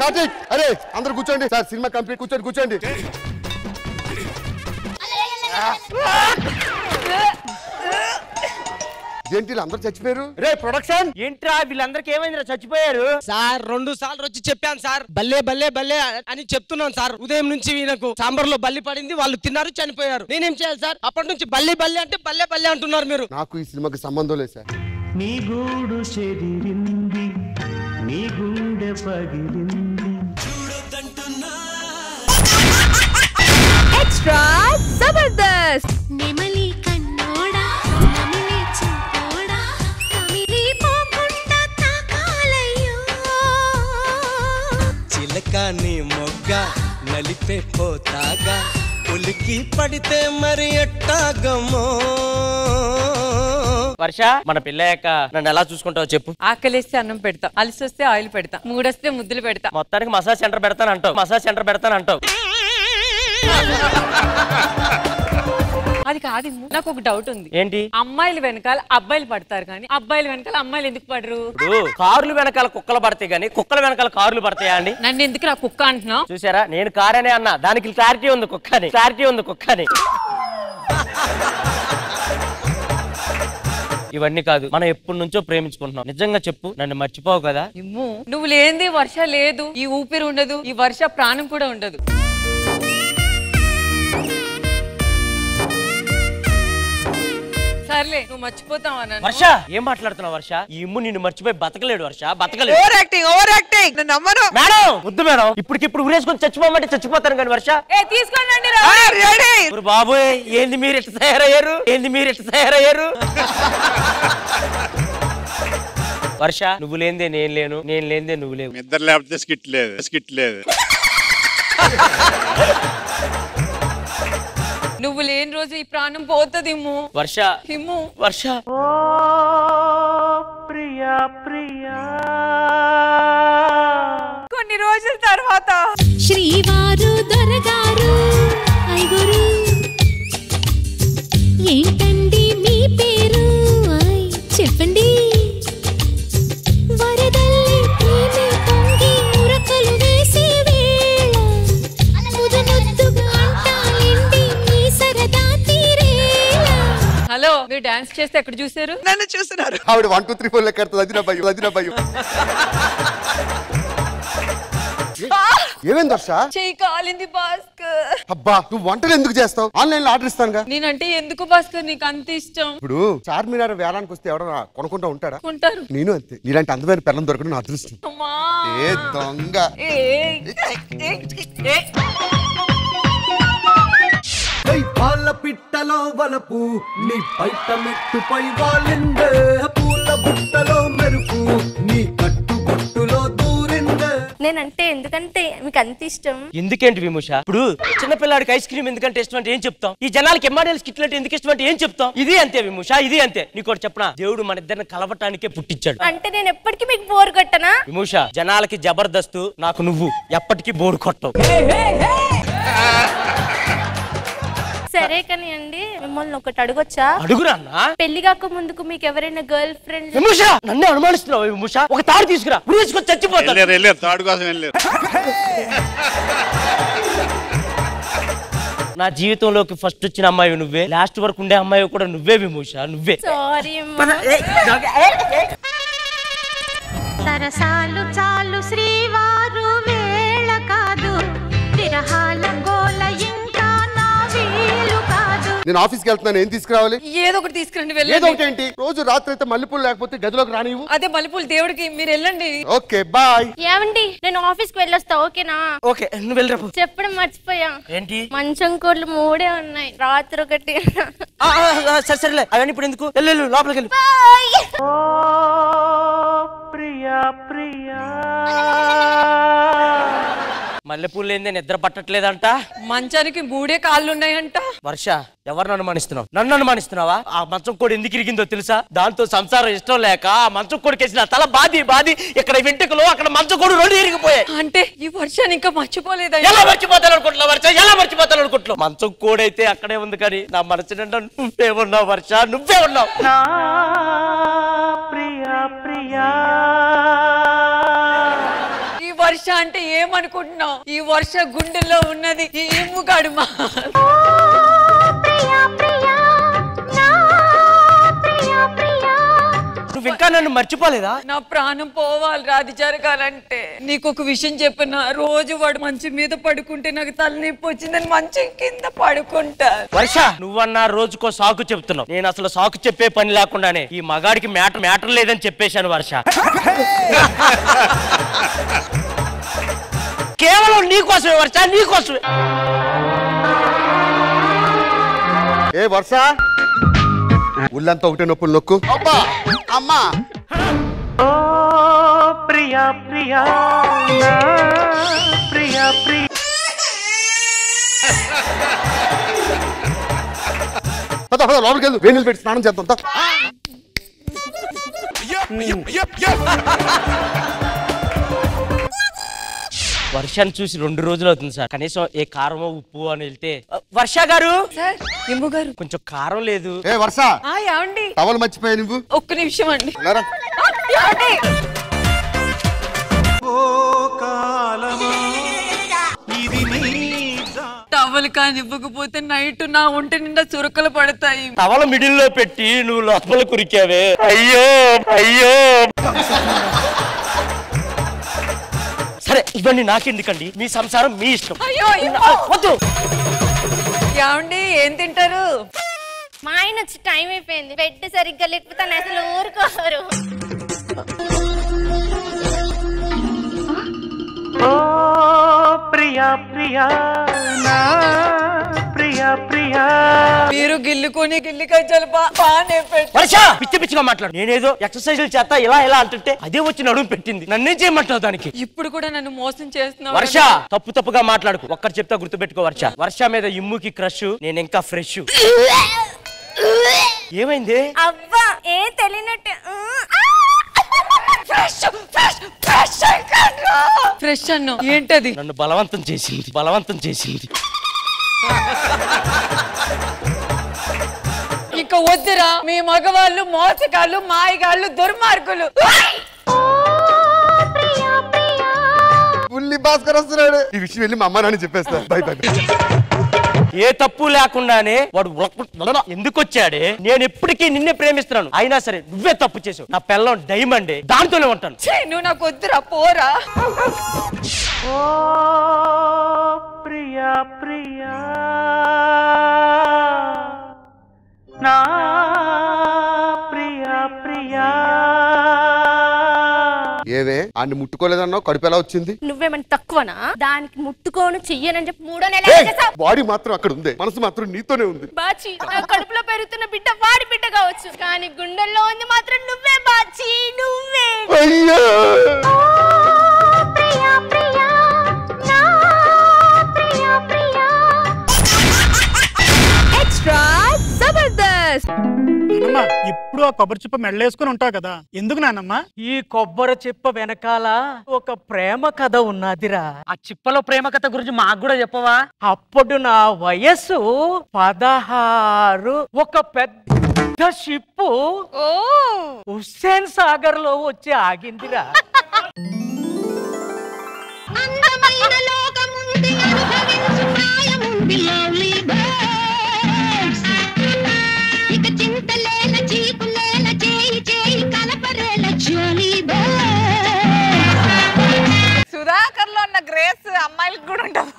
H: కార్తీక్ అరే అందరు కూర్చోండి సార్, సినిమా కంప్లీట్. కూర్చోండి కూర్చోండి. ఏంటి అందరు చచ్చిపోయారు?
B: రే ప్రొడక్షన్ ఏంట్రా వీళ్ళందరికి ఏమైందిరా చచ్చిపోయారు?
O: సార్ 2 సార్లు వచ్చి చెప్పాను సార్, బల్లే బల్లే బల్లే అని చెప్తున్నాను సార్. ఉదయం నుంచి వీళ్ళకు సాంబార్ లో బల్లి పడింది, వాళ్ళు తిన్నారు చనిపోయారు. నేనేం చేయాలి సార్? అప్పటి నుంచి బల్లి బల్లి అంటే బల్లే బల్లే అంటున్నారు మీరు.
H: నాకు ఈ సినిమాకి సంబంధం లేదు సార్.
P: నీ గూడు చెదిరింది, నీ గుండె పగిలింది.
I: ఎక్స్ట్రా జబర్దస్త్.
Q: నెమలి కన్నోడా నమిలి చూపోడా కమిలి పోకుండా తాకాలయ్యో.
G: చిలకాని మొగ్గ నలిపే పోతాగా ఉలికి పడితే మరి ఎట్టాగమో.
B: వర్ష మన పిల్లయ్యాక నన్ను ఎలా చూసుకుంటావో చెప్పు.
A: ఆకలిస్తే అన్నం పెడతా, అలిసి వస్తే ఆయిల్ పెడతా, మూడొస్తే ముద్దులు పెడతా,
B: మొత్తానికి మసాజ్ సెంటర్ పెడతానంటావు. మసాజ్ సెంటర్ పెడతానంటావు.
A: అది కాదు, నాకు ఒక డౌట్ ఉంది.
B: ఏంటి?
A: అమ్మాయిలు వెనకాల అబ్బాయిలు పడతారు కానీ అబ్బాయిలు వెనకాల అమ్మాయిలు ఎందుకు పడరు?
B: కార్లు వెనకాల కుక్కలు పడతాయి కానీ కుక్కల వెనకాల కార్లు పడతాయా అండి?
A: నన్ను ఎందుకు నా కుక్క అంటున్నావు?
B: చూసారా, నేను కారనే అన్నా, దానికి క్లారిటీ ఉంది కుక్కని, క్లారిటీ ఉంది కుక్కని. ఇవన్నీ కాదు, మనం ఎప్పటి నుంచో ప్రేమించుకుంటున్నాం. నిజంగా చెప్పు, నన్ను మర్చిపోవు కదా?
A: నువ్వు లేనిది వర్ష లేదు, ఈ ఊపిరి ఉండదు, ఈ వర్ష ప్రాణం కూడా ఉండదు. సర్లే నువ్వు మర్చిపోతావా?
B: వర్ష ఏం మాట్లాడుతున్నావు వర్ష? ఈ ఇమ్ము నిన్ను మర్చిపోయి బతకలేడు వర్ష, బతకలేడు.
L: Over acting over acting. నేను నమ్మను
B: మేడం. వద్దు మేడం, ఇప్పటికిప్పుడు ఊరేసుకొని చచ్చిపోమంటే చచ్చిపోతాను కానీ వర్ష.
A: తీసుకోండి
B: బాబు. ఏంది మీరు ఎట్లా తయారయ్యారు? ఏంది మీరు ఎట్లా తయారయ్యారు? వర్ష నువ్వు లేనిదే నేను లేను, నేను లేనిదే నువ్వు లేవు.
D: ఇద్దరు లేకపోతే స్కిట్ లేదు, స్కిట్ లేదు.
A: నువ్వు లేని రోజు ఈ ప్రాణం పోతుంది.
B: వర్ష
A: హిమ్ము
B: వర్ష.
P: ప్రియా ప్రియా.
L: కొన్ని రోజుల తర్వాత
Q: శ్రీవారు దొరగారు ఐగురు ఏంటండి మీ పేరు చెప్పండి. వరదల్లి ప్రేమే పొంగి ఉరకలు వేసే వేళ ముదుముద్దుగా అంటాయండి మీ సరదా తీరేలా.
A: హలో, మీరు డాన్స్ చేస్తే ఎక్కడ చూసారు?
L: నన్ను చూస్తున్నారు.
H: ఆవిడ 1 2 3 4 లెక్క అదిన భయం, అదిన భయం. ఏమైంది వర్ష?
A: చెయ్యి కాలింది భాస్కర్.
H: అబ్బా నువ్వు వంటలు ఎందుకు చేస్తావు? ఆన్లైన్ లో ఆర్డర్ ఇస్తానుగా.
A: నేనంటే ఎందుకు భాస్కర్ నీకు అంత ఇష్టం?
H: ఇప్పుడు చార్మినార్ వేలానికి వస్తే ఎవడన్నా కొనుక్కుంటా ఉంటారా?
A: ఉంటారు.
H: నేను అంతే. నీలాంటి అందమైన పిల్లని దొరకడం నా అదృష్టం. ఏ దొంగ.
P: పాల పిట్టలో వలపు నీ పైట మెట్టుపై వాలిందే. పూల బుట్టలో మెరుపు నీ కట్టు బొట్టులో దూరిందే.
E: నేనంటే ఎందుకంటే మీకు అంత ఇష్టం.
B: ఎందుకేంటి విమూష? ఇప్పుడు చిన్నపిల్లాడికి ఐస్ క్రీమ్ ఎందుకంటే ఇష్టం అంటే ఏం చెప్తాం? ఈ జనాలకి ఎంఆర్ఎల్ స్కిట్లు అంటే ఎందుకు ఇష్టం అంటే ఏం చెప్తాం? ఇది అంతే విమూష, ఇది అంతే. నీకోటి చెప్పనా, దేవుడు మన ఇద్దరిని కలవటానికే పుట్టించాడు.
E: అంటే నేను ఎప్పటికీ మీకు బోర్ కొట్టనా?
B: విమూష జనాలకి జబర్దస్తు, నాకు నువ్వు ఎప్పటికీ బోర్ కొట్టవు.
E: సరే కానీ అండి, మిమ్మల్ని ఒకటి అడగొచ్చా?
B: అడుగురా.
E: పెళ్లి కాక ముందుకు మీకు ఎవరైనా గర్ల్ ఫ్రెండ్?
B: విమూష నన్నే అనుమానిస్తున్నావు విమూష. ఒక తాడు తీసుకురా, ఉరేసుకొని చచ్చిపోతాను.
D: వెళ్ళారు తాడు కోసం వెళ్ళారు.
B: నా జీవితంలోకి ఫస్ట్ వచ్చిన అమ్మాయి నువ్వే, లాస్ట్ వరకు ఉండే అమ్మాయి కూడా నువ్వే విమూష, నువ్వే.
E: సారీ.
Q: సరసాలు చాలు శ్రీవారు వేళ కాదు
H: నేను ఆఫీస్కి వెళ్తున్నాను, ఏం తీసుకురావాలి?
A: ఏదో ఒకటి తీసుకురండి,
H: ఏదో
A: వెళ్ళండి.
H: ఒకటి ఏంటి? రోజు రాత్రి అయితే మల్లెపూలు లేకపోతే గదిలోకి రానివ్వు.
A: అదే మల్లెపూలు దేవుడికి, మీరు వెళ్ళండి.
H: Okay bye.
Q: ఏమండి నేను ఆఫీస్ కి వెళ్ళొస్తా, ఓకేనా?
B: ఓకే నువ్వు వెళ్ళరా.
Q: చెప్పడం మర్చిపోయా.
B: ఏంటి?
Q: మంచం కోళ్ళు 3 ఉన్నాయి, రాత్రి ఒకటి.
B: సరే సరేలే, అవన్నీ ఇప్పుడు ఎందుకు? వెళ్ళు లోపలికి వెళ్ళు. ప్రియా ప్రియా మల్లెపూలు ఏంది నిద్ర పట్టట్లేదంట.
A: మంచానికి 3 కాళ్ళు ఉన్నాయంట.
B: వర్ష ఎవరు అనుమానిస్తున్నావు? నన్ను అనుమానిస్తున్నావా? ఆ మంచం కోడి ఎందుకు ఇరిగిందో తెలుసా? దాంతో సంసారం ఇష్టం లేక ఆ మంచం కోడికి వేసిన తల బాది ఇక్కడ వెంట్రుకలు అక్కడ మంచం కోడి 2 ఇరిగిపోయాయి.
A: అంటే ఈ వర్షాన్ని ఇంకా మర్చిపోలేదా?
B: ఎలా మర్చిపోతాను అనుకుంటున్నావు వర్ష? ఎలా మర్చిపోతాను అనుకుంటున్నావు? మంచం కోడి అయితే అక్కడే ఉంది, కానీ నా మనసు నిండా నువ్వే ఉన్నావు వర్ష, నువ్వే ఉన్నావు. ప్రియా ప్రియా
A: ఈ వర్ష అంటే ఏమనుకుంటున్నావు? ఈ వర్ష గుండెల్లో ఉన్నది ఈ ఇమ్ముగాడు మా.
B: నువ్వు ఇంకా నన్ను మర్చిపోలేదా?
A: నా ప్రాణం పోవాలి రాది జరగాలంటే. నీకు ఒక విషయం చెప్పిన, రోజు వాడు మంచం మీద పడుకుంటే నాకు తలనొప్పి వచ్చిందని మంచం కింద పడుకుంటా.
B: వర్ష నువ్వన్నా రోజుకో సాకు చెప్తున్నావు. నేను అసలు సాకు చెప్పే పని లేకుండానే ఈ మగాడికి మ్యాటర్ లేదని చెప్పేశాను వర్ష. కేవలం నీకోసమే వర్ష, నీకోసమే.
H: ఏ వర్ష, ఉల్లంతా ఒకటే నొప్పులు నొక్కు.
K: అబ్బా అమ్మా.
B: ప్రియా ప్రియా ప్రియా ప్రియా
H: లోపలికి వెళ్ళు, వేణులు పెట్టి స్నానం చేద్దాం.
B: వర్షాన్ని చూసి 2 రోజులు అవుతుంది సార్. కనీసం ఏ కారమో ఉప్పు అని వెళ్తే. వర్ష గారు,
A: గారు
B: కొంచెం కారం లేదు.
H: ఏ వర్ష,
A: ఏమండి
H: టవల్ మర్చిపోయా నువ్వు?
A: ఒక్క నిమిషం అండి. టవల్ కానీ ఇవ్వకపోతే నైట్ నా ఒంటి నిండా చురకలు పడతాయి.
B: టవల్ మిడిల్ లో పెట్టి నువ్వు లోపల కురికావే. అయ్యో అయ్యో. సరే ఇవన్నీ నాకెందుకండి, మీ సంసారం మీ ఇష్టం.
A: అయ్యో
B: వద్దు.
A: ఏమండి ఏం తింటారు?
Q: మా ఆయన వచ్చి టైం అయిపోయింది, బెడ్ సరిగ్గా లేకపోతే అసలు ఊరుకోరు.
B: ప్రియా ప్రియా ప్రియా ప్రియా
A: మీరు గిల్లుకొని గిల్లిక జలపా బానే పెట్టి.
B: వర్ష పిచ్చి పిచ్చిగా మాట్లాడు. నేనేదో ఎక్సర్సైజులు చేస్తా ఇలా ఇలా అంటుంటే అదే వచ్చి నడుము పెట్టింది. నన్నేం చేయమంటావు దానికి?
A: ఇప్పుడు కూడా నన్ను మోసం చేస్తున్నావు
B: వర్ష. తప్పుగా మాట్లాడుకు. ఒక్కటి చెప్తా గుర్తుపెట్టుకో వర్ష. వర్ష మీద ఇమ్ముకి క్రష్, నేను ఇంకా ఫ్రెష్. ఏమైంది?
Q: అవ్వా ఏ తెలియనట్టు.
A: ఫ్రెష్ అన్న ఏంటది?
B: నన్ను బలవంతం చేసింది.
A: ఇక వద్దురా, మీ మగవాళ్ళు మోసగాళ్ళు, మాయగాళ్ళు, దుర్మార్గులు.
H: ఉల్లి భాస్కర్ వస్తున్నాడు. ఈ విషయం వెళ్ళి మా అమ్మ నాన్న చెప్పేస్తా. By by.
B: ఏ తప్పు లేకుండానే వాడు ఎందుకు వచ్చాడే? నేను ఎప్పటికీ నిన్నే ప్రేమిస్తున్నాను, అయినా సరే నువ్వే తప్పు చేసావు. నా పిల్లం డైమండ్, దాంతోనే ఉంటాను.
A: నువ్వు నాకు వద్దురా, పోరా.
B: ప్రియా ప్రియా నా ప్రియా ప్రియా.
H: ఏవే అన్ని ముట్టుకోలేదన్నావు, కడుపు ఎలా వచ్చింది?
Q: నువ్వేమన్నా తక్కువనా? దానికి ముట్టుకోను చెయ్యనని చెప్పి 3వ నెల
H: బాడీ మాత్రం అక్కడ ఉంది, మనసు మాత్రం నీతోనే ఉంది.
Q: బాచి నా కడుపులో పెరుగుతున్న బిడ్డ వాడి బిడ్డ కావచ్చు, కానీ గుండెల్లో ఉంది మాత్రం నువ్వే బాచి, నువ్వే.
H: అయ్యో
L: ఎక్స్ట్రా జబర్దస్త్.
R: ఇప్పుడు ఆ కొబ్బరి చిప్ప మెడలేసుకుని ఉంటావు కదా, ఎందుకు నాన్నమ్మా?
B: ఈ కొబ్బరి చిప్ప వెనకాల ఒక ప్రేమ కథ ఉన్నదిరా. ఆ చిప్పలో ప్రేమ కథ గురించి మాకు కూడా చెప్పవా? అప్పుడు నా వయస్సు 16. ఒక పెద్ద షిప్పు హుస్సేన్ సాగర్ లో వచ్చి ఆగిందిరా.
L: సుధాకర్ లో ఉన్న గ్రేస్ అమ్మాయిలకు కూడా ఉండదు.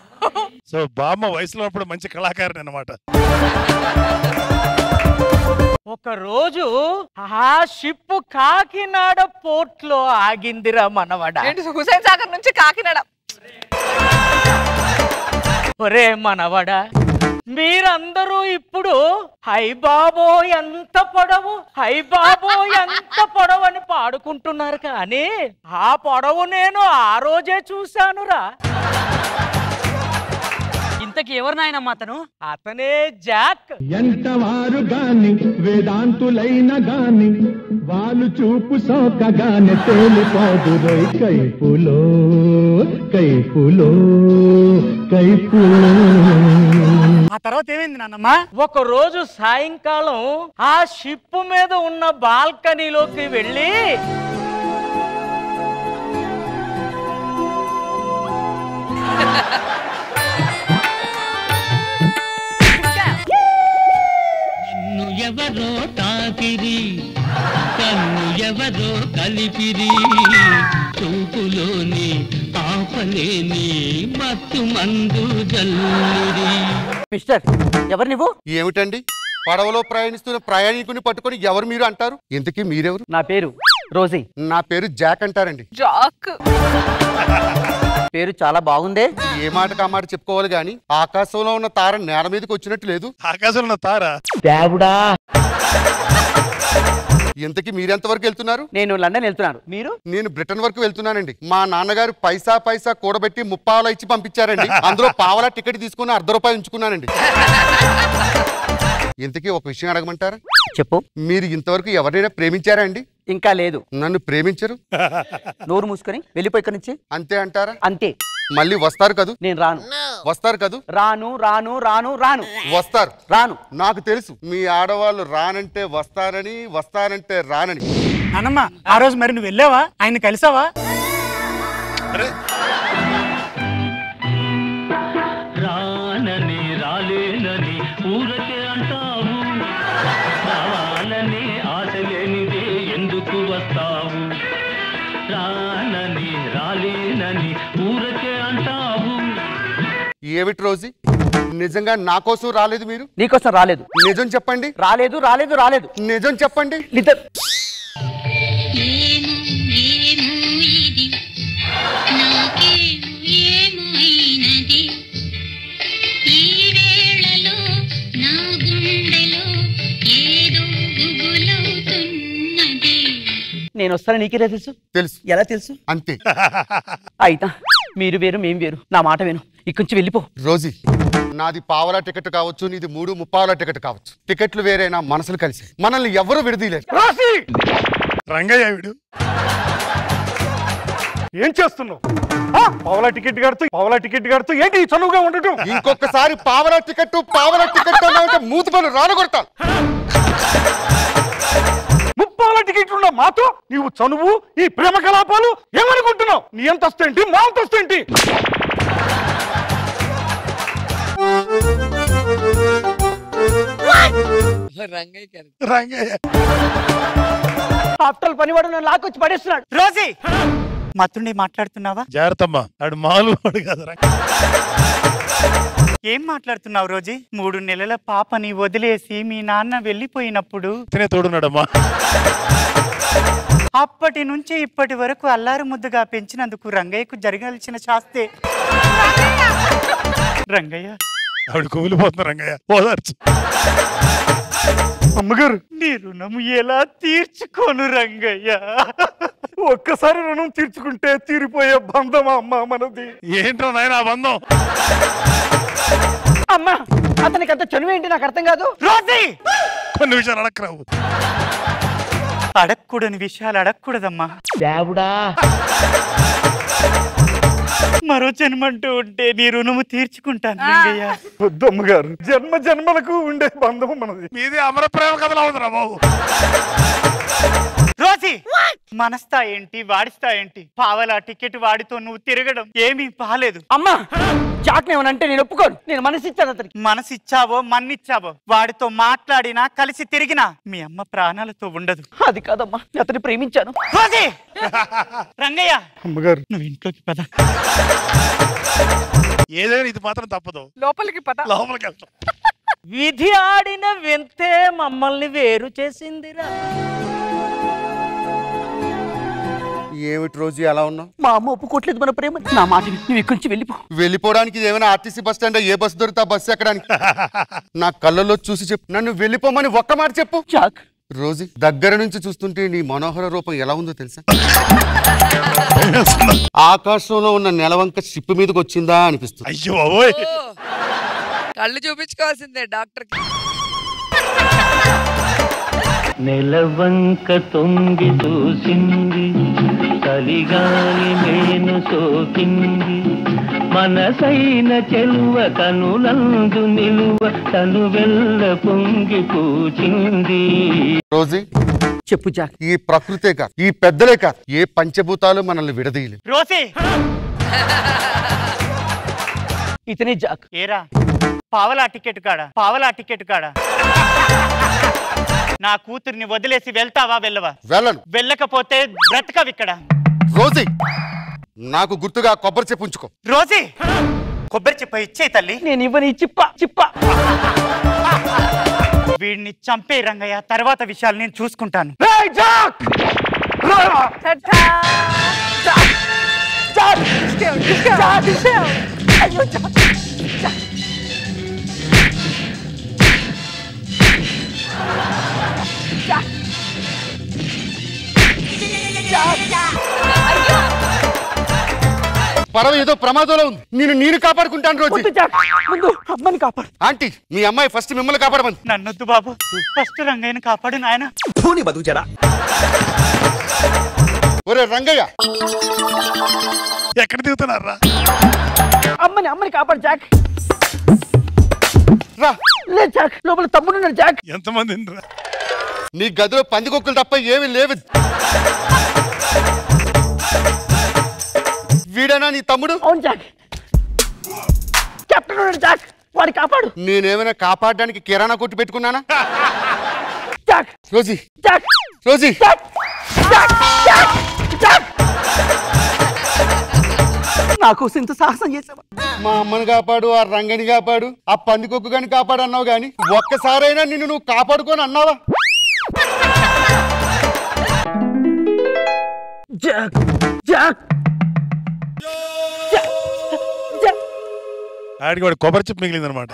S: సో బామ్మ వయసులో ఉన్నప్పుడు మంచి కళాకారిణి అన్నమాట.
B: ఒక రోజు ఆ షిప్ కాకినాడ పోర్ట్ లో ఆగిందిరా మనవడ.
L: హుసేన్ సాగర్ నుంచి కాకినాడ.
B: ఒరే మనవడ, మీరందరూ ఇప్పుడు హై బాబో ఎంత పొడవు, హై బాబో ఎంత పొడవు అని పాడుకుంటున్నారు, కానీ ఆ పొడవు నేను ఆ రోజే చూశానురా. ఇంతకి ఎవరు నాయనమ్మా అతను? అతనే జాక్.
P: ఎంతవారు గాని వేదాంతులైన గాని వాళ్ళు చూపు సోకగానే తేలిపోదు కైపులో కైపులో కైపులో.
R: ఆ తర్వాత ఏమైంది నాన్నమ్మా?
B: ఒక రోజు సాయంకాలం ఆ షిప్ మీద ఉన్న బాల్కనీలోకి వెళ్ళి
T: ఎవరో తాకిరి కన్ను ఎవరో కలిపిరి చూపులోని ఆపలేని మత్తు మందు జల్లురి.
B: మిస్టర్, ఎవరు నువ్వు?
H: ఏమిటండి పడవలో ప్రయాణిస్తున్న ప్రయాణికుని పట్టుకొని ఎవరు మీరు అంటారు? ఇంతకీ మీరెవరు?
B: నా పేరు రోజీ.
H: నా పేరు జాక్ అంటారండి.
L: జాక్
B: పేరు చాలా బాగుందే.
H: ఏ మాటకు ఆ మాట చెప్పుకోవాలి గాని ఆకాశంలో ఉన్న తార నేల మీదకి వచ్చినట్టు లేదు.
S: ఆకాశంలో ఉన్న తార
B: దేవుడా.
H: ఇంతకీ మీరెంత వరకు వెళ్తున్నారు?
B: నేను లండన్ వెళ్తున్నాను. మీరు?
H: నేను బ్రిటన్ వరకు వెళ్తున్నానండి. మా నాన్నగారు పైసా పైసా కూడబెట్టి 30 పావలా ఇచ్చి పంపించారండి. అందులో పావలా టికెట్ తీసుకుని ₹1 ఉంచుకున్నానండి. ఇంతకీ ఒక విషయం అడగమంటారా?
B: చెప్పు.
H: మీరు ఇంతవరకు ఎవరైనా ప్రేమించారా అండి?
B: ఇంకా లేదు.
H: నన్ను ప్రేమించరు?
B: నోరు మూసుకొని వెళ్ళిపోయి ఇక్కడి నుంచి.
H: అంతే అంటారా?
B: అంతే.
H: మళ్ళీ వస్తారు కదూ?
B: నేను రాను.
H: వస్తారు కదూ?
B: రాను రాను రాను రాను.
H: వస్తారు.
B: రాను.
H: నాకు తెలుసు మీ ఆడవాళ్ళు రానంటే వస్తారని, వస్తారంటే రానని.
R: నాన్నమ్మ, ఆ రోజు మరి నువ్వు వెళ్ళావా? ఆయన కలిసావా?
T: రానని రాలేనని ఊరకే అంటావు, రావాలని ఆశ లేనిదే ఎందుకు వస్తావు, రానని రాలేనని ఊరకే అంటావు.
H: ఏమిటి రోజీ, నిజంగా నా కోసం రాలేదు మీరు?
B: నీకోసం రాలేదు.
H: నిజం చెప్పండి.
B: రాలేదు రాలేదు రాలేదు.
H: నిజం చెప్పండి.
B: నేను వస్తాను. నీకే తెలుసు?
H: తెలుసు.
B: ఎలా తెలుసు?
H: అంతే.
B: అయితా మీరు వేరు మేం వేరు. నా మాట విను, ఇక్కడి నుంచి వెళ్ళిపో.
H: రోజీ, నాది పావలా టికెట్ కావచ్చు, నీది 3 ముప్పావలా టికెట్ కావచ్చు. టికెట్లు వేరైనా మనసులు కలిసి మనల్ని ఎవరు విడదీయలేరు.
S: రంగయ్య వీడు
J: ఏం చేస్తున్నావు? పావలా టికెట్ కడుతూ ఏంటి చనువుగా ఉండటం?
H: ఇంకొకసారి పావలా టికెట్ అన్నామంటే మూతి పనులు రానగొడతాను.
J: ముప్పావలా టికెట్ ఉన్న మాతో నీవు చనువు, ఈ ప్రేమ కలాపాలు ఏమనుకుంటున్నావు? నీ అంతస్తేంటి, మా అంతస్తేంటి?
S: రంగయ్య
B: ఆఫ్టర్ పనివాడు నన్ను లాక్కొచ్చి పడేస్తున్నాడు.
R: రోజీ, మతుండి మాట్లాడుతున్నావా?
S: జాగ్రత్తమ్మా, ఆడు మాలు వాడు కాదు.
R: ఏం మాట్లాడుతున్నావు రోజీ? 3 నెలల పాపని వదిలేసి మీ నాన్న వెళ్ళిపోయినప్పుడు
S: తోడున్నాడమ్మా.
R: అప్పటి నుంచి ఇప్పటి వరకు అల్లారు ముద్దుగా పెంచినందుకు రంగయ్యకు జరగాల్సిన శాస్తే. రంగయ్య,
S: ఆవిడ కూలిపోతున్నా. రంగయ్య ఓదార్చు.
J: అమ్మగారు,
R: నీ రుణం ఎలా తీర్చుకోను రంగయ్య?
J: ఒక్కసారి రుణం తీర్చుకుంటే తీరిపోయే బంధమా అమ్మా మనది?
S: ఏంట్రా నాయన ఆ బంధం?
B: అమ్మా, అతనికి అంత చనువు ఏంటి నాకు అర్థం కాదు.
R: రోజీ,
S: కొన్ని విషయాలు అడగరావు.
R: అడగకూడని విషయాలు అడగకూడదమ్మా.
B: దేవుడా,
R: మరో జన్మంటూ ఉంటే నీ రుణము తీర్చుకుంటాను రంగయ్య.
J: వద్దమ్మగారు, జన్మ జన్మలకు ఉండే బంధము మనది.
S: మీది అమర ప్రేమ కథలు అవుతురా బాబు.
R: రోజీ, మనస్తా ఏంటి, వాడిస్తా ఏంటి? పావలా టికెట్ వాడితో నువ్వు తిరగడం ఏమీ బాలేదు.
B: అమ్మా, చాక్ ఏమనంటే నేను ఒప్పుకోను. నేను మనసిచ్చాను అతనికి.
R: మనసిచ్చావో మన్నిచ్చావో, వాడితో మాట్లాడినా కలిసి తిరిగినా మీ అమ్మ ప్రాణాలతో ఉండదు.
B: అది కాదమ్మా, అతన్ని ప్రేమించాను.
R: రోజీ, రంగయ్య,
J: అమ్మగారు,
R: నువ్వు ఇంట్లోకి పద.
S: ఏదైనా ఇది మాత్రం తప్పదు.
L: లోపలికి పద.
S: లోపలికి వెళ్తాం.
B: విధి ఆడిన వింతే మమ్మల్ని వేరు చేసిందిరా.
H: ఏమిటి రోజు ఎలా ఉన్నావు?
B: మా అమ్మ ఒప్పుకోవట్లేదు మన ప్రేమ. నా మాట నువ్వు ఇక్కడి నుంచి వెళ్ళిపో.
H: వెళ్ళిపోవడానికి ఏమైనా ఆర్టీసీ బస్ స్టాండ్? ఏ బస్సు దొరికితే ఆ బస్సు ఎక్కడానికి. నా కళ్ళల్లో చూసి చెప్పు, నన్ను వెళ్ళిపోమని ఒక్క మాట చెప్పు. రోజు దగ్గర నుంచి చూస్తుంటే నీ మనోహర రూపం ఎలా ఉందో తెలుసా? ఆకాశంలో ఉన్న నెలవంక షిప్ మీదకి వచ్చిందా అనిపిస్తుంది.
S: అయ్యో
L: కళ్ళు చూపించుకోవాల్సిందే డాక్టర్.
T: నెలవంక తొంగి చూసింది, చలిగాలి మేను సోకింది, మనసైన చెలువ కనులందు నిలువ తను వెళ్ళ పొంగి పూచింది.
H: రోజీ
B: చెప్పు జాక్.
H: ఈ ప్రకృతే కాదు, ఈ పెద్దలే కాదు, ఏ పంచభూతాలు మనల్ని విడదీయలేవు.
R: రోసి
B: ఇతనే జాక్.
R: ఏరా పావలా టికెట్ కాడా నా కూతుర్ని వదిలేసి వెళ్తావా వెళ్ళవా?
H: వెళ్ళను.
R: వెళ్ళకపోతే బ్రతకవిక్కడ.
H: రోజీ నాకు గుర్తుగా కొబ్బరి చెప్పు ఉంచుకో.
R: రోజీ కొబ్బరి చెప్ప ఇచ్చే తల్లి.
B: నేను ఇవ్వని చిప్ప.
R: వీడిని చంపే రంగయ్య, తర్వాత విషయాలు నేను చూసుకుంటాను.
H: పరవ ఏదో ప్రమాదంలో ఉంది. నేను కాపాడుకుంటాను. రోజు
B: ముందు అమ్మని కాపాడు.
H: ఆంటీ మీ అమ్మాయి ఫస్ట్ మిమ్మల్ని కాపాడమంది.
R: నన్నొద్దు బాబు, ఫస్ట్ రంగయ్యను కాపాడు నాయన.
H: ఒరే రంగయ్య,
S: ఎక్కడ దిగుతున్నారా?
B: అమ్మని కాపాడు జాక్.
H: రా
B: లే జాక్, లోపల తమ్ముడు జాక్.
S: ఎంతమంది?
H: నీ గదిలో పందికొక్కులు తప్ప ఏమీ లేవు. వీడేనా నీ తమ్ముడు?
B: అవును జాక్. కెప్టెన్ జాక్, వాడి కాపాడు.
H: నేనేమైనా కాపాడడానికి కిరాణా కొట్టు పెట్టుకున్నానా?
B: Jack
H: Rosie
B: Jack
H: Rosie
B: Jack Jack Jack Jack. నాకు ఇంత సాహసం చేసావా?
H: మా అమ్మని కాపాడు, ఆ రంగని కాపాడు, ఆ పందికొక్కు గాని కాపాడు అన్నావు గాని ఒక్కసారైనా నిన్ను నువ్వు కాపాడుకొని అన్నావా?
B: జాక్ జాక్
S: ఆడికి వాడు కొబ్బరి చెప్పు మిగిలిందనమాట.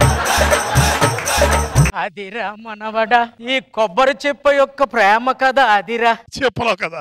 B: అదిరా మనవడా, ఈ కొబ్బరి చెప్ప యొక్క ప్రేమ కథ అదిరా.
S: చెప్పలో కదా.